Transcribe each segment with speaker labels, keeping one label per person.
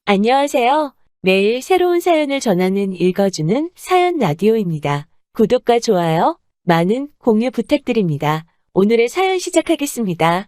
Speaker 1: 안녕하세요. 매일 새로운 사연을 전하는 읽어주는 사연 라디오입니다. 구독과 좋아요, 많은 공유 부탁드립니다. 오늘의 사연 시작하겠습니다.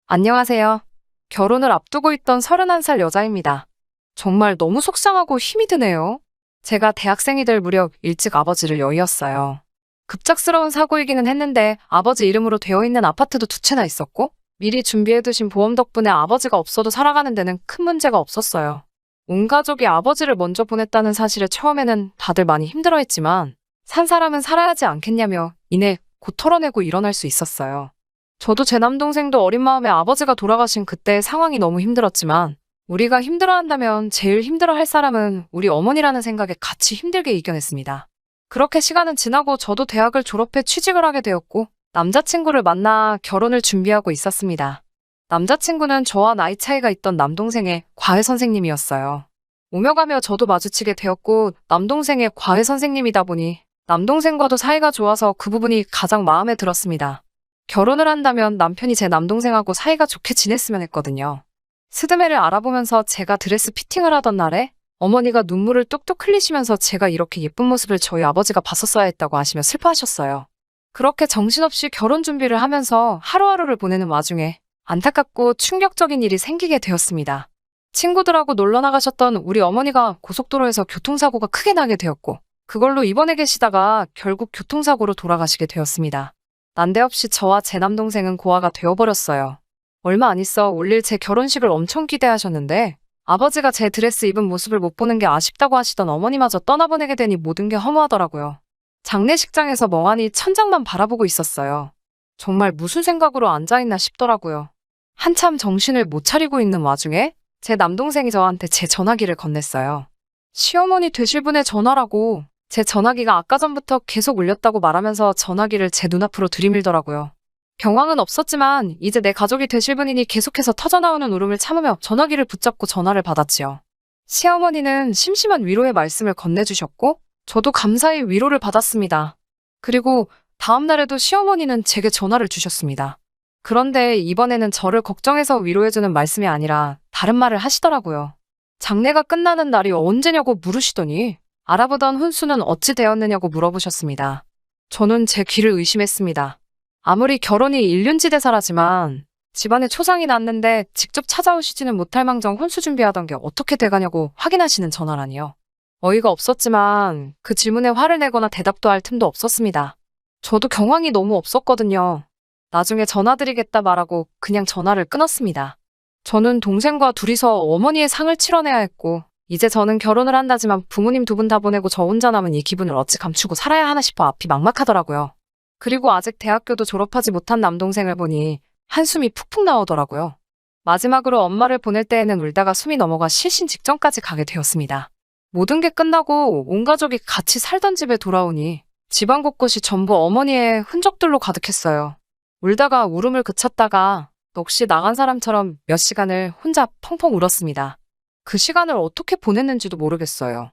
Speaker 2: 안녕하세요. 결혼을 앞두고 있던 31살 여자입니다. 정말 너무 속상하고 힘이 드네요. 제가 대학생이 될 무렵 일찍 아버지를 여의었어요. 급작스러운 사고이기는 했는데 아버지 이름으로 되어 있는 아파트도 두 채나 있었고 미리 준비해두신 보험 덕분에 아버지가 없어도 살아가는 데는 큰 문제가 없었어요. 온 가족이 아버지를 먼저 보냈다는 사실에 처음에는 다들 많이 힘들어했지만 산 사람은 살아야지 않겠냐며 이내 곧 털어내고 일어날 수 있었어요. 저도 제 남동생도 어린 마음에 아버지가 돌아가신 그때의 상황이 너무 힘들었지만 우리가 힘들어한다면 제일 힘들어할 사람은 우리 어머니라는 생각에 같이 힘들게 이겨냈습니다. 그렇게 시간은 지나고 저도 대학을 졸업해 취직을 하게 되었고 남자친구를 만나 결혼을 준비하고 있었습니다. 남자친구는 저와 나이 차이가 있던 남동생의 과외 선생님이었어요. 오며 가며 저도 마주치게 되었고 남동생의 과외 선생님이다 보니 남동생과도 사이가 좋아서 그 부분이 가장 마음에 들었습니다. 결혼을 한다면 남편이 제 남동생하고 사이가 좋게 지냈으면 했거든요. 스드메를 알아보면서 제가 드레스 피팅을 하던 날에 어머니가 눈물을 뚝뚝 흘리시면서 제가 이렇게 예쁜 모습을 저희 아버지가 봤었어야 했다고 하시며 슬퍼하셨어요. 그렇게 정신없이 결혼 준비를 하면서 하루하루를 보내는 와중에 안타깝고 충격적인 일이 생기게 되었습니다. 친구들하고 놀러 나가셨던 우리 어머니가 고속도로에서 교통사고가 크게 나게 되었고 그걸로 입원해 계시다가 결국 교통사고로 돌아가시게 되었습니다. 난데없이 저와 제 남동생은 고아가 되어버렸어요. 얼마 안 있어 올릴 제 결혼식을 엄청 기대하셨는데 아버지가 제 드레스 입은 모습을 못 보는 게 아쉽다고 하시던 어머니마저 떠나보내게 되니 모든 게 허무하더라고요. 장례식장에서 멍하니 천장만 바라보고 있었어요. 정말 무슨 생각으로 앉아있나 싶더라고요. 한참 정신을 못 차리고 있는 와중에 제 남동생이 저한테 제 전화기를 건넸어요. 시어머니 되실 분의 전화라고. 제 전화기가 아까 전부터 계속 울렸다고 말하면서 전화기를 제 눈앞으로 들이밀더라고요. 경황은 없었지만 이제 내 가족이 되실 분이니 계속해서 터져나오는 울음을 참으며 전화기를 붙잡고 전화를 받았지요. 시어머니는 심심한 위로의 말씀을 건네주셨고 저도 감사히 위로를 받았습니다. 그리고 다음 날에도 시어머니는 제게 전화를 주셨습니다. 그런데 이번에는 저를 걱정해서 위로해주는 말씀이 아니라 다른 말을 하시더라고요. 장례가 끝나는 날이 언제냐고 물으시더니 알아보던 혼수는 어찌 되었느냐고 물어보셨습니다. 저는 제 귀를 의심했습니다. 아무리 결혼이 일륜지대사라지만 집안에 초상이 났는데 직접 찾아오시지는 못할 망정 혼수 준비하던 게 어떻게 돼가냐고 확인하시는 전화라니요. 어이가 없었지만 그 질문에 화를 내거나 대답도 할 틈도 없었습니다. 저도 경황이 너무 없었거든요. 나중에 전화드리겠다 말하고 그냥 전화를 끊었습니다. 저는 동생과 둘이서 어머니의 상을 치러내야 했고 이제 저는 결혼을 한다지만 부모님 두 분 다 보내고 저 혼자 남은 이 기분을 어찌 감추고 살아야 하나 싶어 앞이 막막하더라고요. 그리고 아직 대학교도 졸업하지 못한 남동생을 보니 한숨이 푹푹 나오더라고요. 마지막으로 엄마를 보낼 때에는 울다가 숨이 넘어가 실신 직전까지 가게 되었습니다. 모든 게 끝나고 온 가족이 같이 살던 집에 돌아오니 집안 곳곳이 전부 어머니의 흔적들로 가득했어요. 울다가 울음을 그쳤다가 넋이 나간 사람처럼 몇 시간을 혼자 펑펑 울었습니다. 그 시간을 어떻게 보냈는지도 모르겠어요.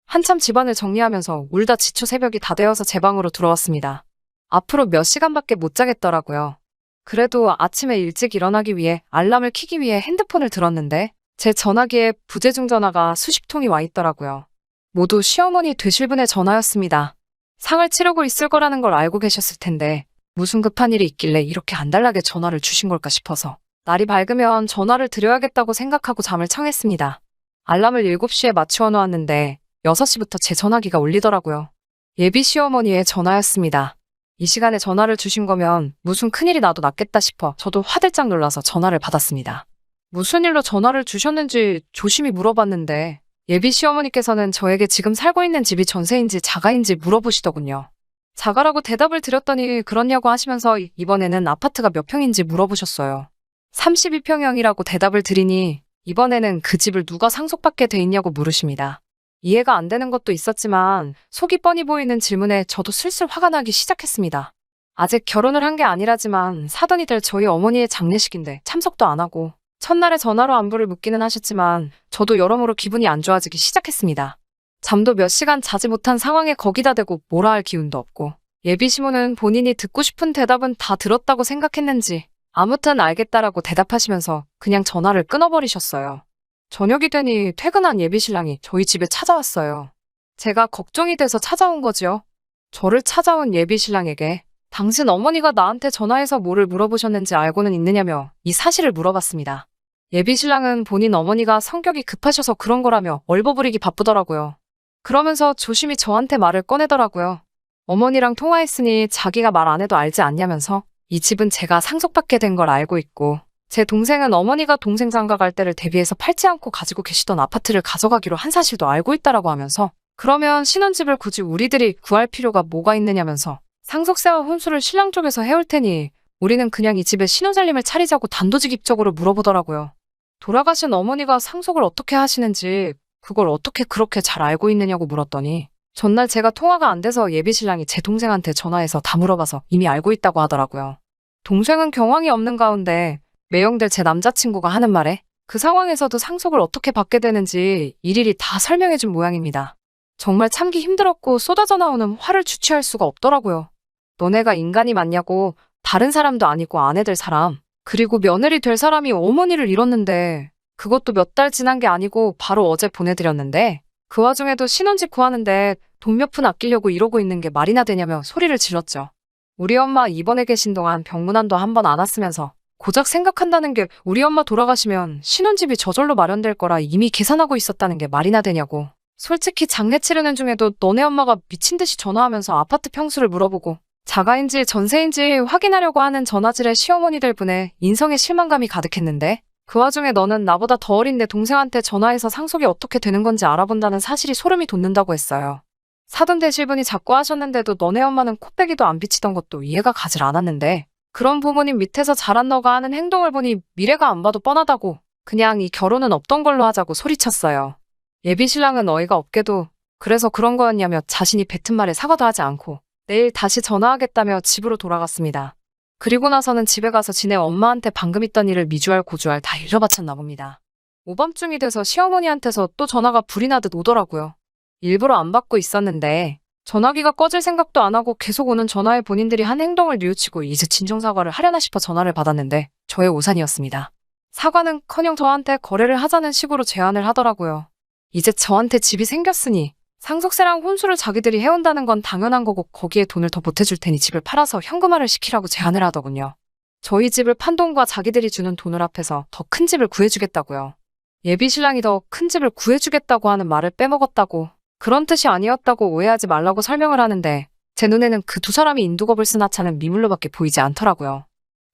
Speaker 2: 한참 집안을 정리하면서 울다 지쳐 새벽이 다 되어서 제 방으로 들어왔습니다. 앞으로 몇 시간밖에 못 자겠더라고요. 그래도 아침에 일찍 일어나기 위해 알람을 켜기 위해 핸드폰을 들었는데 제 전화기에 부재중 전화가 수십 통이 와 있더라고요. 모두 시어머니 되실 분의 전화였습니다. 상을 치르고 있을 거라는 걸 알고 계셨을 텐데 무슨 급한 일이 있길래 이렇게 안달나게 전화를 주신 걸까 싶어서 날이 밝으면 전화를 드려야겠다고 생각하고 잠을 청했습니다. 알람을 7시에 맞추어 놓았는데 6시부터 제 전화기가 울리더라고요. 예비 시어머니의 전화였습니다. 이 시간에 전화를 주신 거면 무슨 큰일이 나도 났겠다 싶어 저도 화들짝 놀라서 전화를 받았습니다. 무슨 일로 전화를 주셨는지 조심히 물어봤는데 예비 시어머니께서는 저에게 지금 살고 있는 집이 전세인지 자가인지 물어보시더군요. 자가라고 대답을 드렸더니 그렇냐고 하시면서 이번에는 아파트가 몇 평인지 물어보셨어요. 32평형이라고 대답을 드리니 이번에는 그 집을 누가 상속받게 돼 있냐고 물으십니다. 이해가 안 되는 것도 있었지만 속이 뻔히 보이는 질문에 저도 슬슬 화가 나기 시작했습니다. 아직 결혼을 한 게 아니라지만 사돈이 될 저희 어머니의 장례식인데 참석도 안 하고 첫날에 전화로 안부를 묻기는 하셨지만 저도 여러모로 기분이 안 좋아지기 시작했습니다. 잠도 몇 시간 자지 못한 상황에 거기다 대고 뭐라 할 기운도 없고 예비 시모는 본인이 듣고 싶은 대답은 다 들었다고 생각했는지 아무튼 알겠다라고 대답하시면서 그냥 전화를 끊어버리셨어요. 저녁이 되니 퇴근한 예비신랑이 저희 집에 찾아왔어요. 제가 걱정이 돼서 찾아온 거지요. 저를 찾아온 예비신랑에게 당신 어머니가 나한테 전화해서 뭐를 물어보셨는지 알고는 있느냐며 이 사실을 물어봤습니다. 예비신랑은 본인 어머니가 성격이 급하셔서 그런 거라며 얼버무리기 바쁘더라고요. 그러면서 조심히 저한테 말을 꺼내더라고요. 어머니랑 통화했으니 자기가 말 안 해도 알지 않냐면서 이 집은 제가 상속받게 된 걸 알고 있고 제 동생은 어머니가 동생 장가 갈 때를 대비해서 팔지 않고 가지고 계시던 아파트를 가져가기로 한 사실도 알고 있다라고 하면서 그러면 신혼집을 굳이 우리들이 구할 필요가 뭐가 있느냐면서 상속세와 혼수를 신랑 쪽에서 해올 테니 우리는 그냥 이 집에 신혼살림을 차리자고 단도직입적으로 물어보더라고요. 돌아가신 어머니가 상속을 어떻게 하시는지 그걸 어떻게 그렇게 잘 알고 있느냐고 물었더니 전날 제가 통화가 안 돼서 예비신랑이 제 동생한테 전화해서 다 물어봐서 이미 알고 있다고 하더라고요. 동생은 경황이 없는 가운데 매형될 제 남자친구가 하는 말에 그 상황에서도 상속을 어떻게 받게 되는지 일일이 다 설명해준 모양입니다. 정말 참기 힘들었고 쏟아져 나오는 화를 주체할 수가 없더라고요. 너네가 인간이 맞냐고 다른 사람도 아니고 아내 될 사람 그리고 며느리 될 사람이 어머니를 잃었는데 그것도 몇 달 지난 게 아니고 바로 어제 보내드렸는데 그 와중에도 신혼집 구하는데 돈 몇 푼 아끼려고 이러고 있는 게 말이나 되냐며 소리를 질렀죠. 우리 엄마 입원해 계신 동안 병문안도 한 번 안 왔으면서 고작 생각한다는 게 우리 엄마 돌아가시면 신혼집이 저절로 마련될 거라 이미 계산하고 있었다는 게 말이나 되냐고. 솔직히 장례 치르는 중에도 너네 엄마가 미친 듯이 전화하면서 아파트 평수를 물어보고 자가인지 전세인지 확인하려고 하는 전화질에 시어머니들 분에 인성에 실망감이 가득했는데 그 와중에 너는 나보다 더 어린 내 동생한테 전화해서 상속이 어떻게 되는 건지 알아본다는 사실이 소름이 돋는다고 했어요. 사돈 되실 분이 자꾸 하셨는데도 너네 엄마는 코빼기도 안 비치던 것도 이해가 가질 않았는데 그런 부모님 밑에서 자란 너가 하는 행동을 보니 미래가 안 봐도 뻔하다고 그냥 이 결혼은 없던 걸로 하자고 소리쳤어요. 예비신랑은 어이가 없게도 그래서 그런 거였냐며 자신이 뱉은 말에 사과도 하지 않고 내일 다시 전화하겠다며 집으로 돌아갔습니다. 그리고 나서는 집에 가서 지네 엄마한테 방금 있던 일을 미주알 고주알 다 일러바쳤나 봅니다. 오밤중이 돼서 시어머니한테서 또 전화가 불이 나듯 오더라고요. 일부러 안 받고 있었는데 전화기가 꺼질 생각도 안 하고 계속 오는 전화에 본인들이 한 행동을 뉘우치고 이제 진정사과를 하려나 싶어 전화를 받았는데 저의 오산이었습니다. 사과는커녕 저한테 거래를 하자는 식으로 제안을 하더라고요. 이제 저한테 집이 생겼으니 상속세랑 혼수를 자기들이 해온다는 건 당연한 거고 거기에 돈을 더 보태줄 테니 집을 팔아서 현금화를 시키라고 제안을 하더군요. 저희 집을 판 돈과 자기들이 주는 돈을 합해서 더 큰 집을 구해주겠다고요. 예비신랑이 더 큰 집을 구해주겠다고 하는 말을 빼먹었다고 그런 뜻이 아니었다고 오해하지 말라고 설명을 하는데 제 눈에는 그 두 사람이 인두겁을 쓴 하찮은 미물로밖에 보이지 않더라고요.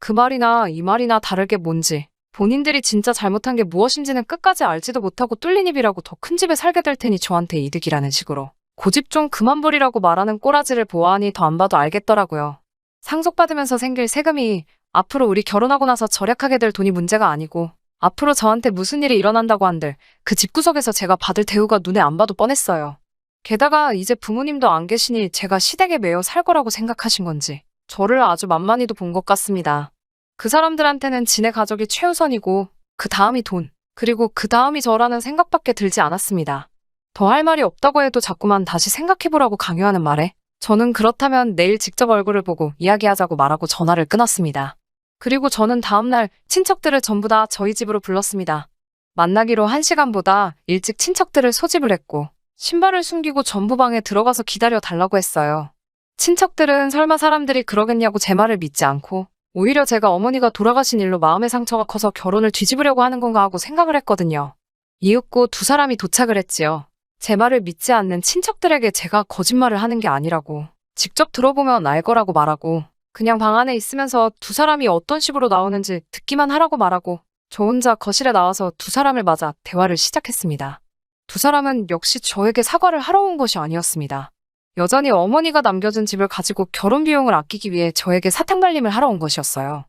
Speaker 2: 그 말이나 이 말이나 다를 게 뭔지 본인들이 진짜 잘못한 게 무엇인지는 끝까지 알지도 못하고 뚫린 입이라고 더 큰 집에 살게 될 테니 저한테 이득이라는 식으로 고집 좀 그만 부리라고 말하는 꼬라지를 보아하니 더 안 봐도 알겠더라고요. 상속받으면서 생길 세금이 앞으로 우리 결혼하고 나서 절약하게 될 돈이 문제가 아니고 앞으로 저한테 무슨 일이 일어난다고 한들 그 집구석에서 제가 받을 대우가 눈에 안 봐도 뻔했어요. 게다가 이제 부모님도 안 계시니 제가 시댁에 매여 살 거라고 생각하신 건지 저를 아주 만만히도 본 것 같습니다. 그 사람들한테는 지네 가족이 최우선이고 그 다음이 돈, 그리고 그 다음이 저라는 생각밖에 들지 않았습니다. 더 할 말이 없다고 해도 자꾸만 다시 생각해보라고 강요하는 말에 저는 그렇다면 내일 직접 얼굴을 보고 이야기하자고 말하고 전화를 끊었습니다. 그리고 저는 다음날 친척들을 전부 다 저희 집으로 불렀습니다. 만나기로 1시간보다 일찍 친척들을 소집을 했고 신발을 숨기고 전부 방에 들어가서 기다려 달라고 했어요. 친척들은 설마 사람들이 그러겠냐고 제 말을 믿지 않고 오히려 제가 어머니가 돌아가신 일로 마음의 상처가 커서 결혼을 뒤집으려고 하는 건가 하고 생각을 했거든요. 이윽고 두 사람이 도착을 했지요. 제 말을 믿지 않는 친척들에게 제가 거짓말을 하는 게 아니라고 직접 들어보면 알 거라고 말하고 그냥 방 안에 있으면서 두 사람이 어떤 식으로 나오는지 듣기만 하라고 말하고 저 혼자 거실에 나와서 두 사람을 맞아 대화를 시작했습니다. 두 사람은 역시 저에게 사과를 하러 온 것이 아니었습니다. 여전히 어머니가 남겨준 집을 가지고 결혼 비용을 아끼기 위해 저에게 사탕발림을 하러 온 것이었어요.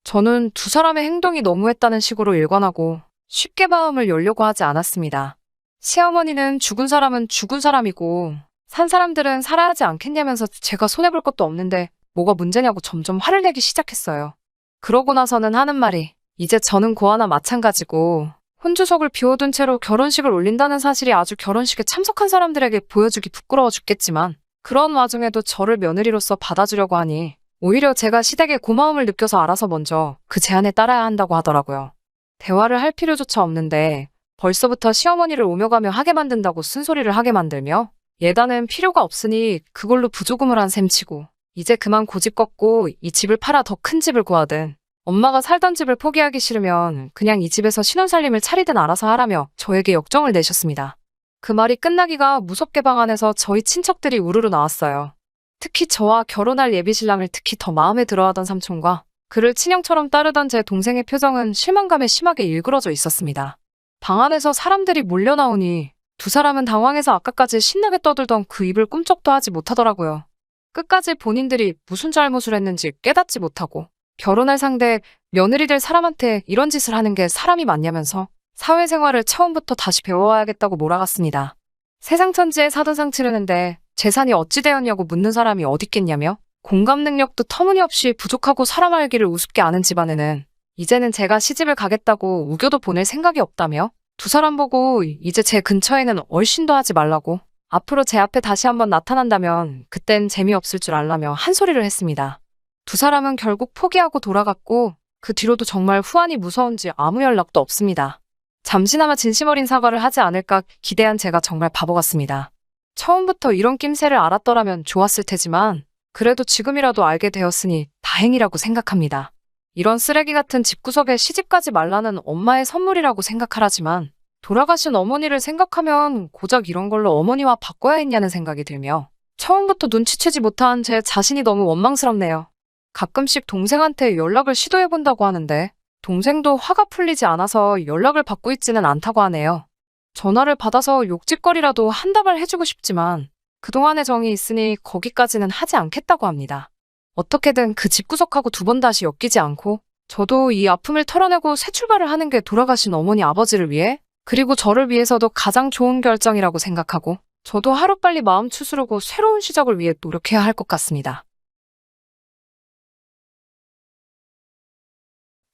Speaker 2: 저는 두 사람의 행동이 너무했다는 식으로 일관하고 쉽게 마음을 열려고 하지 않았습니다. 시어머니는 죽은 사람은 죽은 사람이고 산 사람들은 살아야 하지 않겠냐면서 제가 손해볼 것도 없는데 뭐가 문제냐고 점점 화를 내기 시작했어요. 그러고 나서는 하는 말이 이제 저는 고아나 마찬가지고 혼주석을 비워둔 채로 결혼식을 올린다는 사실이 아주 결혼식에 참석한 사람들에게 보여주기 부끄러워 죽겠지만 그런 와중에도 저를 며느리로서 받아주려고 하니 오히려 제가 시댁에 고마움을 느껴서 알아서 먼저 그 제안에 따라야 한다고 하더라고요. 대화를 할 필요조차 없는데 벌써부터 시어머니를 오며가며 하게 만든다고 쓴소리를 하게 만들며 예단은 필요가 없으니 그걸로 부조금을 한 셈치고 이제 그만 고집 꺾고 이 집을 팔아 더 큰 집을 구하든 엄마가 살던 집을 포기하기 싫으면 그냥 이 집에서 신혼살림을 차리든 알아서 하라며 저에게 역정을 내셨습니다. 그 말이 끝나기가 무섭게 방 안에서 저희 친척들이 우르르 나왔어요. 특히 저와 결혼할 예비신랑을 특히 더 마음에 들어하던 삼촌과 그를 친형처럼 따르던 제 동생의 표정은 실망감에 심하게 일그러져 있었습니다. 방 안에서 사람들이 몰려 나오니 두 사람은 당황해서 아까까지 신나게 떠들던 그 입을 꿈쩍도 하지 못하더라고요. 끝까지 본인들이 무슨 잘못을 했는지 깨닫지 못하고 결혼할 상대, 며느리 될 사람한테 이런 짓을 하는 게 사람이 맞냐면서 사회생활을 처음부터 다시 배워야겠다고 몰아갔습니다. 세상천지에 사돈상 치르는데 재산이 어찌 되었냐고 묻는 사람이 어딨겠냐며 공감 능력도 터무니없이 부족하고 사람 알기를 우습게 아는 집안에는 이제는 제가 시집을 가겠다고 우겨도 보낼 생각이 없다며 두 사람 보고 이제 제 근처에는 얼씬도 하지 말라고 앞으로 제 앞에 다시 한번 나타난다면 그땐 재미없을 줄 알라며 한 소리를 했습니다. 두 사람은 결국 포기하고 돌아갔고 그 뒤로도 정말 후환이 무서운지 아무 연락도 없습니다. 잠시나마 진심 어린 사과를 하지 않을까 기대한 제가 정말 바보 같습니다. 처음부터 이런 낌새를 알았더라면 좋았을 테지만 그래도 지금이라도 알게 되었으니 다행이라고 생각합니다. 이런 쓰레기 같은 집구석에 시집가지 말라는 엄마의 선물이라고 생각하라지만 돌아가신 어머니를 생각하면 고작 이런 걸로 어머니와 바꿔야 했냐는 생각이 들며 처음부터 눈치채지 못한 제 자신이 너무 원망스럽네요. 가끔씩 동생한테 연락을 시도해본다고 하는데 동생도 화가 풀리지 않아서 연락을 받고 있지는 않다고 하네요. 전화를 받아서 욕짓거리라도 한다발 해주고 싶지만 그동안의 정이 있으니 거기까지는 하지 않겠다고 합니다. 어떻게든 그 집구석하고 두 번 다시 엮이지 않고 저도 이 아픔을 털어내고 새 출발을 하는 게 돌아가신 어머니 아버지를 위해 그리고 저를 위해서도 가장 좋은 결정이라고 생각하고 저도 하루빨리 마음 추스르고 새로운 시작을 위해 노력해야 할 것 같습니다.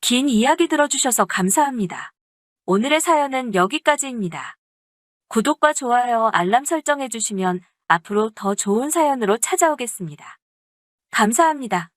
Speaker 1: 긴 이야기 들어주셔서 감사합니다. 오늘의 사연은 여기까지입니다. 구독과 좋아요, 알람 설정해주시면 앞으로 더 좋은 사연으로 찾아오겠습니다. 감사합니다.